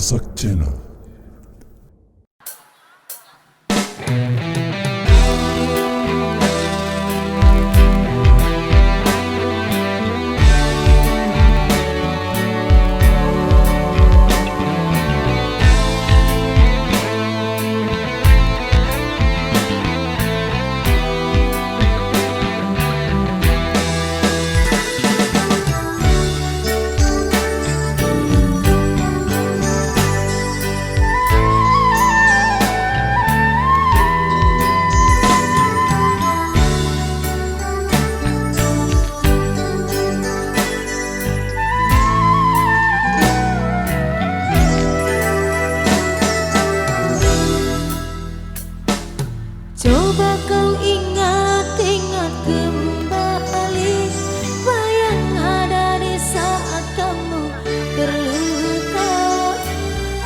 Saksena. Coba kau ingat-ingat kembali apa yang ada di saat kamu terluka.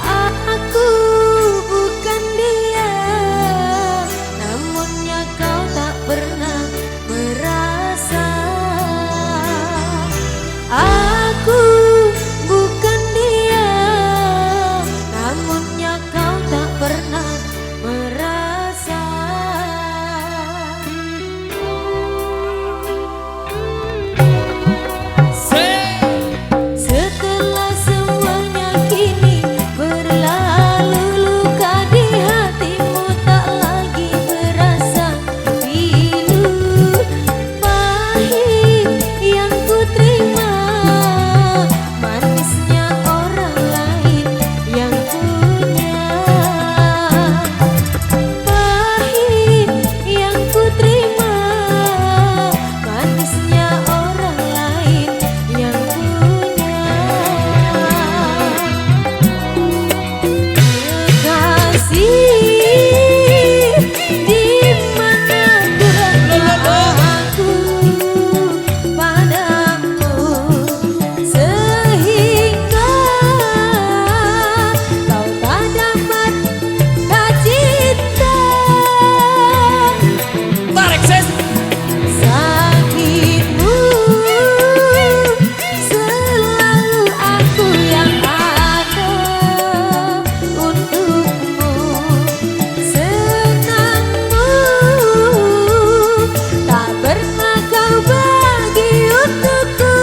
Aku bukan dia, namunnya kau tak pernah merasa. Aku bukan dia, namunnya kau tak pernah merasa. Setelah semuanya kini berlalu, luka di hatimu tak lagi berasa pilu. Pahit yang ku terima, manisnya orang lain yang punya. Pahit yang ku terima, manisnya orang lain yang punya. Kekasih, di mana kurangnya aku padamu, sehingga kau tak dapat tak cinta. Tarik ses. Sakitmu selalu aku yang ada untukmu. Senangmu tak pernah kau bagi untukku.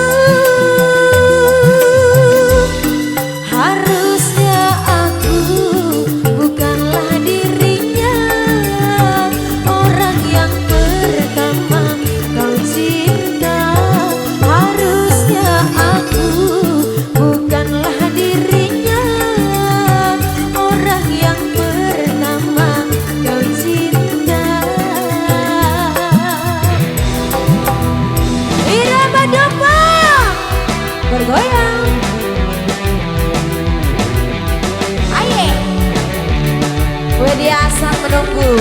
Harusnya aku bukanlah dirinya, orang yang pertama kau cinta. Harusnya aku bukanlah dirinya, orang yang pertama kau cinta. Irama Dopa bergoyang. Aye, Wedi Asam menunggu.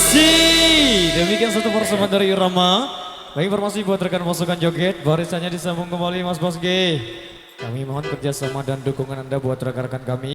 kasih. Demikian satu persembahan dari Irama. Bagi informasi buat rekan pasukan joget, barisannya disambung kembali Mas Bos G. Kami mohon kerjasama dan dukungan Anda buat rekan-rekan kami.